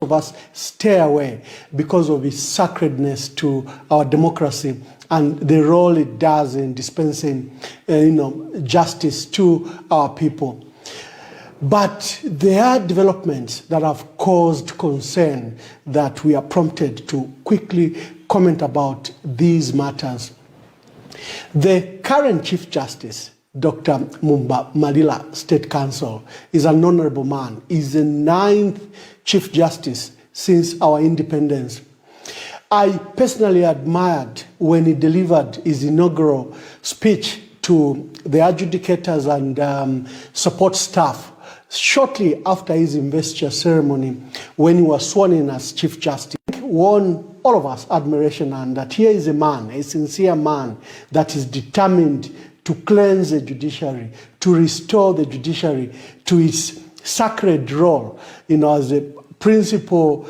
Of us stay away because of its sacredness to our democracy and the role it does in dispensing, justice to our people. But there are developments that have caused concern that we are prompted to quickly comment about these matters. The current Chief Justice, Dr. Mwamba State Council, is an honorable man. He's the 9th Chief Justice since our independence. I personally admired when he delivered his inaugural speech to the adjudicators and support staff shortly after his investiture ceremony when he was sworn in as Chief Justice. It won all of us admiration, and that here is a man, a sincere man, that is determined to cleanse the judiciary, to restore the judiciary to its sacred role, as a principal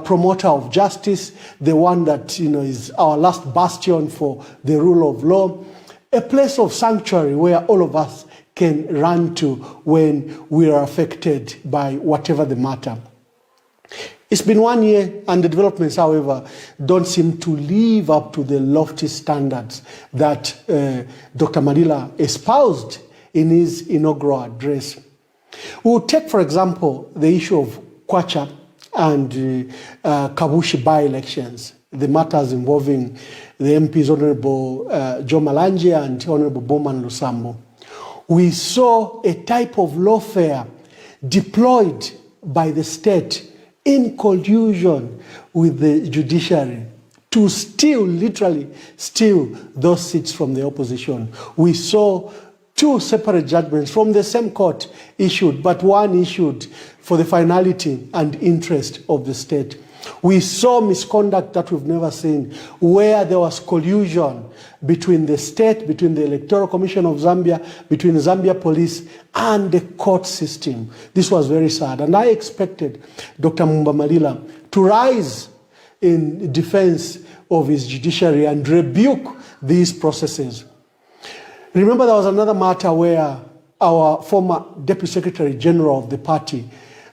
promoter of justice, the one that is our last bastion for the rule of law, a place of sanctuary where all of us can run to when we are affected by whatever the matter. It's been 1 year, and the developments, however, don't seem to live up to the lofty standards that Dr. Mwamba espoused in his inaugural address. We'll take, for example, the issue of Kwacha and Kabushi by-elections, the matters involving the MPs Honorable Joe Malanje and Honorable Bowman Lusambo. We saw a type of lawfare deployed by the state in collusion with the judiciary to literally steal those seats from the opposition. We saw 2 separate judgments from the same court issued, but one issued for the finality and interest of the state. We saw misconduct that we've never seen, where there was collusion between the state, between the Electoral Commission of Zambia, between the Zambia police and the court system. This was very sad, and I expected Dr. Mwamba to rise in defense of his judiciary and rebuke these processes. Remember, there was another matter where our former Deputy Secretary General of the party,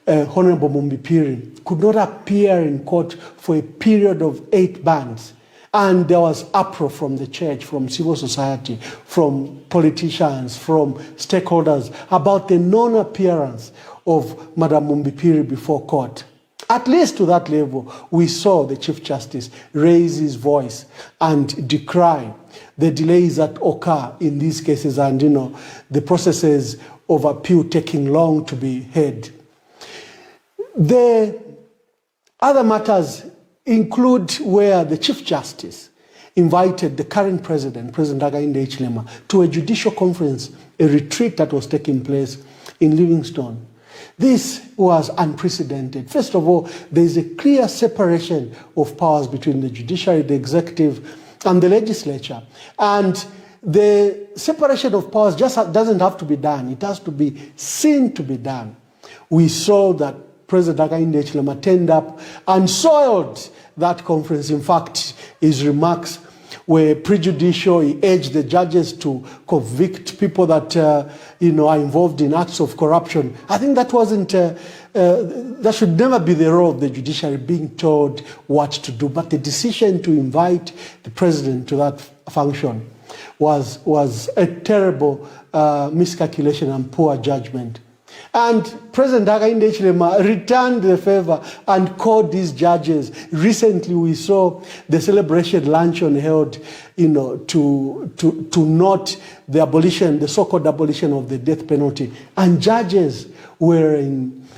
Honorable Mumbipiri, could not appear in court for a period of 8 months. And there was uproar from the church, from civil society, from politicians, from stakeholders about the non-appearance of Madam Mumbipiri before court. At least to that level, we saw the Chief Justice raise his voice and decry the delays that occur in these cases and, the processes of appeal taking long to be heard. The other matters include where the Chief Justice invited the current President Hakainde Hichilema, to a judicial conference, a retreat that was taking place in Livingstone. This was unprecedented. First of all, there is a clear separation of powers between the judiciary, the executive, and the legislature. And the separation of powers just doesn't have to be done. It has to be seen to be done. We saw that President Hakainde Hichilema turned up and soiled that conference. In fact, his remarks were prejudicial. He urged the judges to convict people that are involved in acts of corruption. I think that wasn't. That should never be the role of the judiciary, being told what to do. But the decision to invite the president to that function was a terrible miscalculation and poor judgment. And President Hakainde Hichilema returned the favor and called these judges. Recently, we saw the celebration luncheon held, to note the abolition, the so-called abolition of the death penalty. And judges were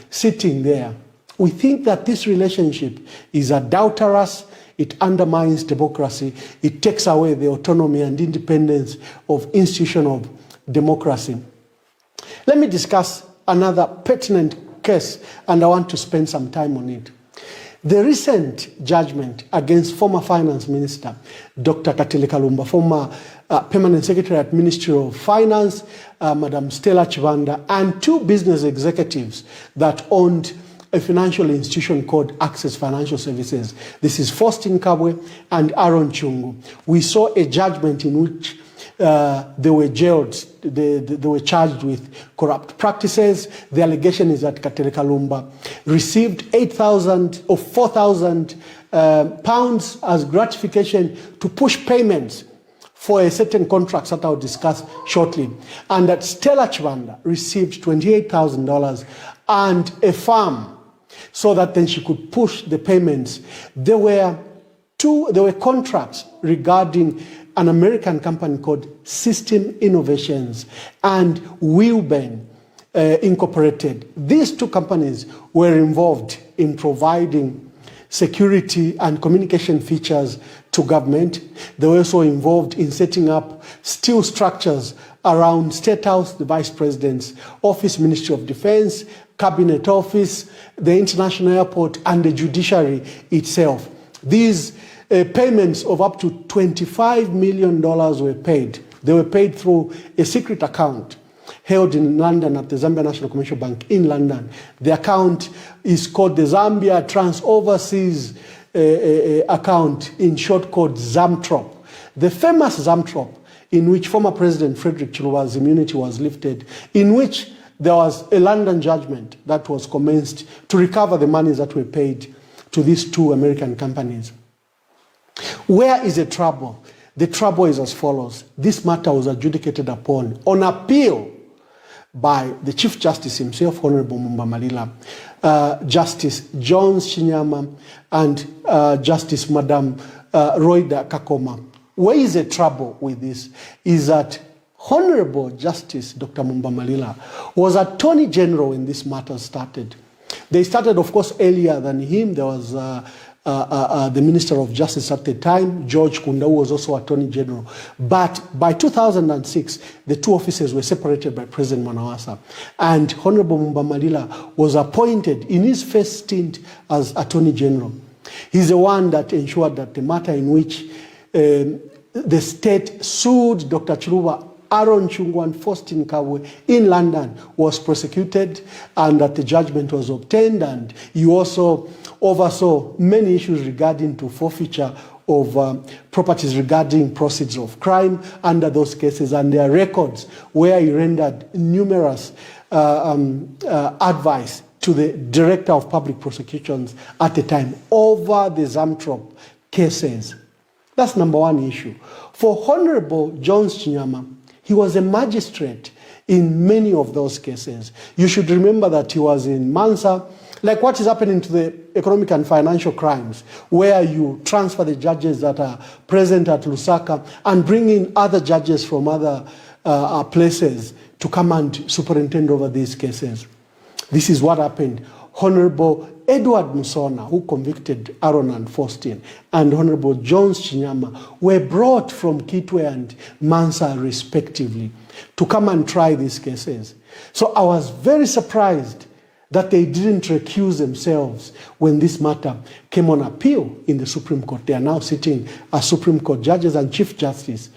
sitting there We think that this relationship is adulterous, it undermines democracy, it takes away the autonomy and independence of institution of democracy. Let me discuss another pertinent case, and I want to spend some time on it. The recent judgment against former Finance Minister, Dr. Katele Kalumba, former Permanent Secretary at Ministry of Finance, Madam Stella Chibanda, and two business executives that owned a financial institution called Access Financial Services. This is Faustin Kabwe and Aaron Chungu. We saw a judgment in which they were jailed, they were charged with corrupt practices. The allegation is that Katele Kalumba received 8,000 or 4,000 pounds as gratification to push payments for a certain contract that I'll discuss shortly. And that Stella Chibanda received $28,000 and a farm so that then she could push the payments. There were contracts regarding an American company called System Innovations and Wilburn Incorporated. These two companies were involved in providing security and communication features to government. They were also involved in setting up steel structures around State House, the Vice President's office, Ministry of Defense, Cabinet Office, the International Airport, and the Judiciary itself. These payments of up to $25 million were paid. They were paid through a secret account held in London at the Zambia National Commercial Bank in London. The account is called the Zambia Trans-Overseas account, in short called ZAMTROP. The famous ZAMTROP, in which former President Frederick Chiluba's immunity was lifted, in which there was a London judgment that was commenced to recover the monies that were paid to these two American companies. Where is the trouble? The trouble is as follows. This matter was adjudicated upon on appeal by the Chief Justice himself, Honorable Mwamba, Justice Jones Chinyama, and Justice Madam Roida Kakoma. Where is the trouble with this? Is that Honorable Justice Dr. Mwamba was Attorney General when this matter started. They started, of course, earlier than him. There was the Minister of Justice at the time, George Kunda, who was also Attorney General. But by 2006, the two offices were separated by President Mwanawasa. And Honorable Mwamba was appointed in his first stint as Attorney General. He's the one that ensured that the matter in which the state sued Dr. Chiluba, Aaron Chungu, and Faustin Kabwe in London was prosecuted, and that the judgment was obtained. And he also oversaw many issues regarding to forfeiture of properties regarding proceeds of crime under those cases, and their records where he rendered numerous advice to the Director of Public Prosecutions at the time over the ZAMTROP cases. That's number one issue. For Honorable Jones Chinyama, he was a magistrate in many of those cases. You should remember that he was in Mansa, like what is happening to the economic and financial crimes, where you transfer the judges that are present at Lusaka and bring in other judges from other places to come and superintend over these cases. This is what happened. Honorable Edward Musona, who convicted Aaron and Faustin, and Honorable Jones Chinyama were brought from Kitwe and Mansa respectively to come and try these cases. So I was very surprised that they didn't recuse themselves when this matter came on appeal in the Supreme Court. They are now sitting as Supreme Court judges and Chief Justice.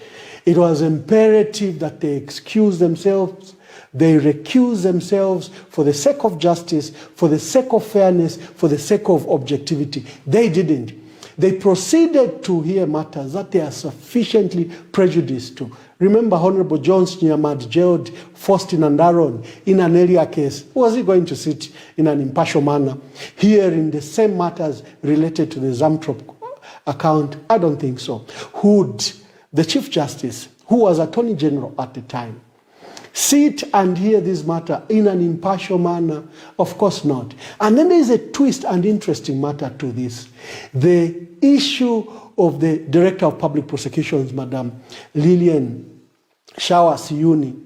It was imperative that they excuse themselves. They recuse themselves for the sake of justice, for the sake of fairness, for the sake of objectivity. They didn't. They proceeded to hear matters that they are sufficiently prejudiced to. Remember, Honorable Jones Chinyama jailed Faustin and Aaron in an earlier case. Was he going to sit in an impartial manner hearing the same matters related to the ZAMTROP account? I don't think so. Would the Chief Justice, who was Attorney General at the time, sit and hear this matter in an impartial manner? Of course not. And then there is a twist and interesting matter to this. The issue of the Director of Public Prosecutions, Madam Lillian Shawa Siyuni.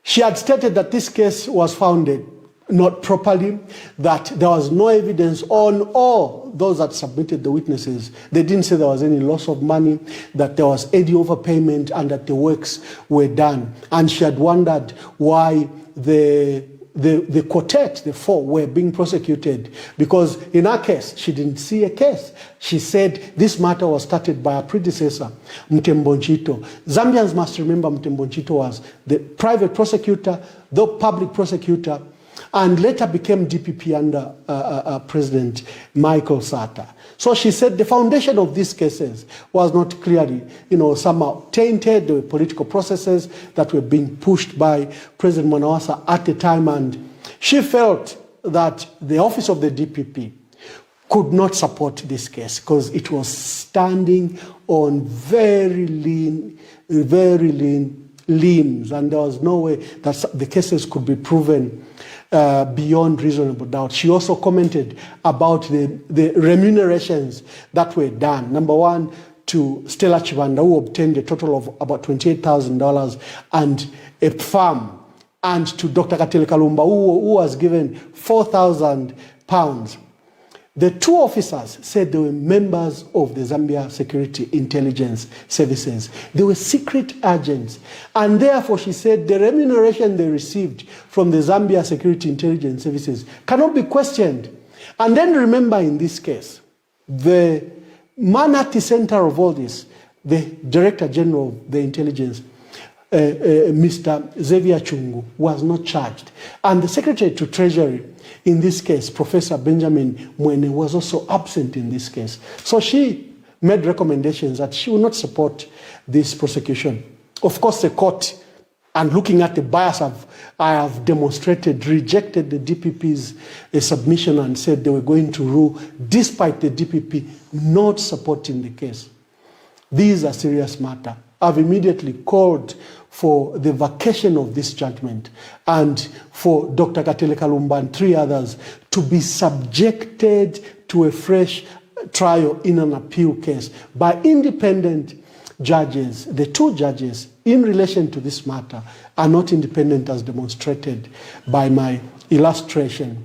She had stated that this case was founded not properly, that there was no evidence on all those that submitted the witnesses. They didn't say there was any loss of money, that there was any overpayment, and that the works were done. And she had wondered why the quartet, the four, were being prosecuted, because in her case, she didn't see a case. She said this matter was started by her predecessor, Mtembo Nchito. Zambians must remember Mtembo Nchito was the private prosecutor, the public prosecutor, and later became DPP under President Michael Sata. So she said the foundation of these cases was not clearly, somehow tainted. There were political processes that were being pushed by President Mwanawasa at the time, and she felt that the office of the DPP could not support this case because it was standing on very lean limbs, and there was no way that the cases could be proven beyond reasonable doubt. She also commented about the remunerations that were done. Number one, to Stella Chivanda, who obtained a total of about $28,000 and a farm, and to Dr. Katele Kalumba, who was given £4,000. The two officers said they were members of the Zambia Security Intelligence Services. They were secret agents. And therefore, she said, the remuneration they received from the Zambia Security Intelligence Services cannot be questioned. And then remember, in this case, the man at the center of all this, the Director General of the Intelligence, Mr. Xavier Chungu, was not charged. And the Secretary to Treasury, in this case, Professor Benjamin Mwene, was also absent in this case. So she made recommendations that she would not support this prosecution. Of course, the court, and looking at the bias I have demonstrated, rejected the DPP's submission and said they were going to rule despite the DPP not supporting the case. These are serious matter. I've immediately called for the vacation of this judgment and for Dr. Katele Kalumba and 3 others to be subjected to a fresh trial in an appeal case by independent judges. The 2 judges in relation to this matter are not independent as demonstrated by my illustration.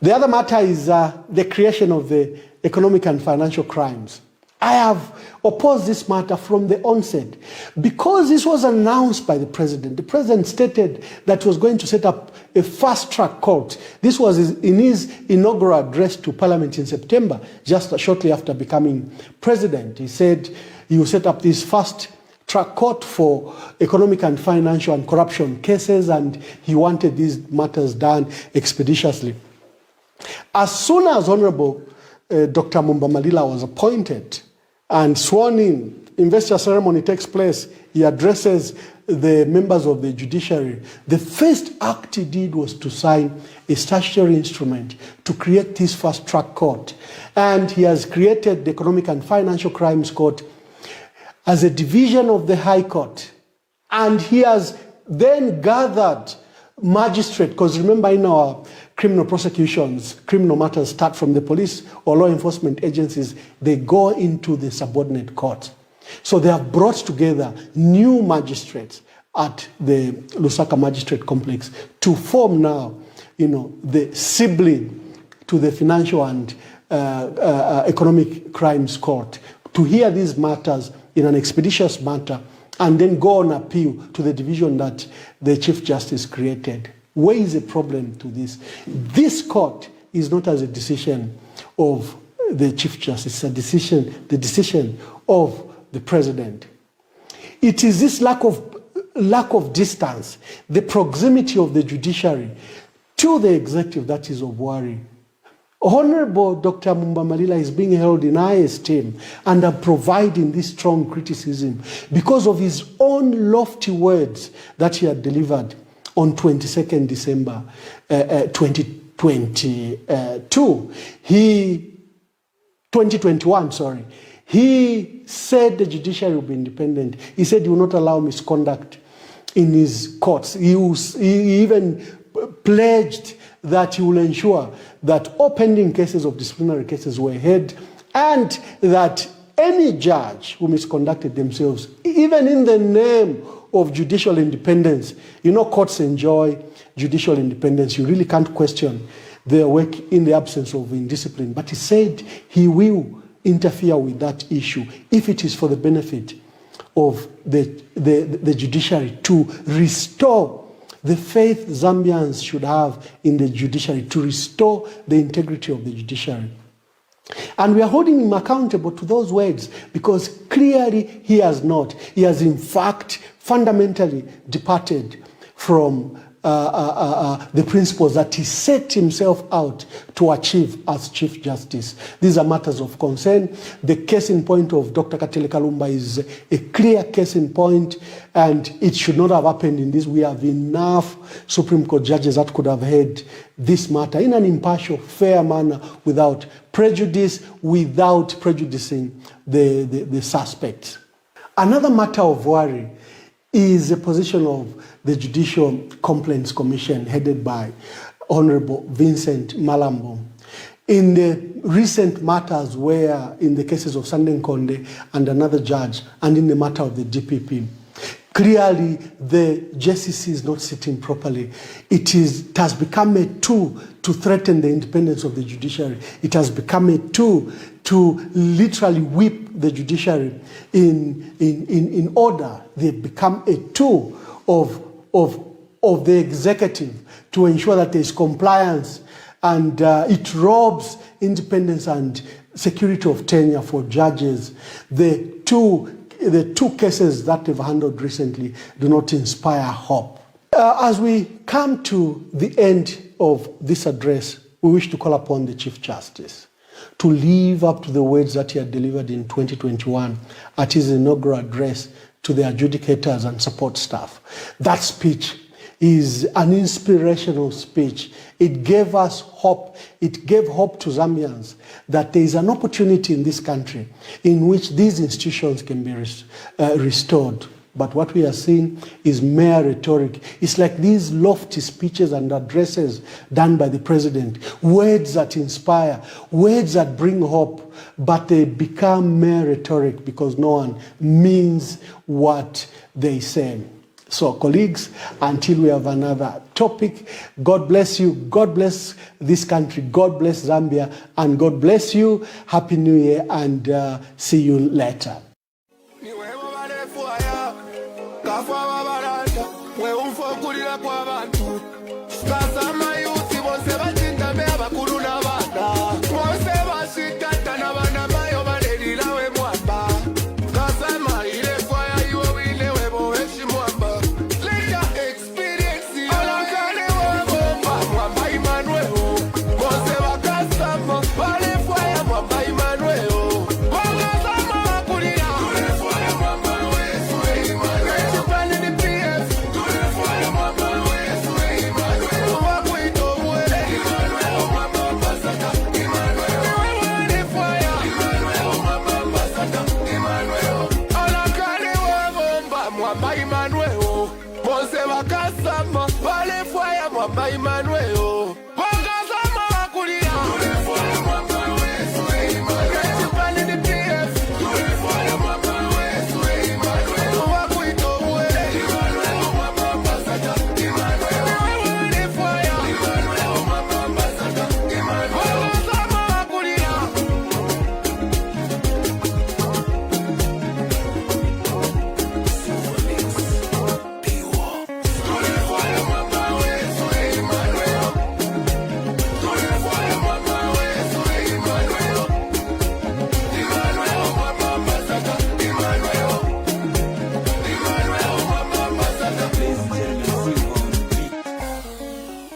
The other matter is the creation of the economic and financial crimes. I have opposed this matter from the onset because this was announced by the president. The president stated that he was going to set up a fast-track court. This was in his inaugural address to Parliament in September, just shortly after becoming president. He said he will set up this fast-track court for economic and financial and corruption cases, and he wanted these matters done expeditiously. As soon as Honorable Dr. Mwamba Malila was appointed and sworn in, investor ceremony takes place, he addresses the members of the judiciary. The first act he did was to sign a statutory instrument to create this fast-track court. And he has created the Economic and Financial Crimes Court as a division of the High Court. And he has then gathered magistrate, because remember in our criminal prosecutions, criminal matters start from the police or law enforcement agencies, they go into the subordinate court. So they have brought together new magistrates at the Lusaka Magistrate Complex to form now, the sibling to the Financial and Economic Crimes Court to hear these matters in an expeditious manner and then go on appeal to the division that the Chief Justice created. Where is the problem to this? This court is not as a decision of the Chief Justice, it's the decision of the President. It is this lack of distance, the proximity of the judiciary to the executive that is of worry. Honorable Dr. Mwamba Malila is being held in high esteem and are providing this strong criticism because of his own lofty words that he had delivered on 22nd December 2021, sorry. He said the judiciary will be independent. He said he will not allow misconduct in his courts. He even pledged that he will ensure that all pending cases of disciplinary cases were heard and that any judge who misconducted themselves, even in the name of judicial independence, courts enjoy judicial independence. You really can't question their work in the absence of indiscipline. But he said he will interfere with that issue if it is for the benefit of the judiciary, to restore the faith Zambians should have in the judiciary, to restore the integrity of the judiciary. And we are holding him accountable to those words, because clearly he has not. He has in fact fundamentally departed from the principles that he set himself out to achieve as Chief Justice. These are matters of concern. The case in point of Dr. Katele Kalumba is a clear case in point, and it should not have happened in this. We have enough Supreme Court judges that could have heard this matter in an impartial, fair manner, without prejudice, without prejudicing the suspects. Another matter of worry is the position of the Judicial Complaints Commission headed by Honorable Vincent Malambo. In the recent matters where, in the cases of Sanden Konde and another judge, and in the matter of the DPP, clearly the JCC is not sitting properly. It has become a tool to threaten the independence of the judiciary. It has become a tool to literally whip the judiciary in order. They've become a tool of the executive to ensure that there is compliance, and it robs independence and security of tenure for judges. The two cases that they've handled recently do not inspire hope. As we come to the end of this address, we wish to call upon the Chief Justice to live up to the words that he had delivered in 2021 at his inaugural address to the adjudicators and support staff. That speech is an inspirational speech. It gave us hope. It gave hope to Zambians that there is an opportunity in this country in which these institutions can be restored. But what we are seeing is mere rhetoric. It's like these lofty speeches and addresses done by the president, words that inspire, words that bring hope, but they become mere rhetoric because no one means what they say. So, colleagues, until we have another topic, God bless you, God bless this country, God bless Zambia, and God bless you. Happy New Year, and see you later.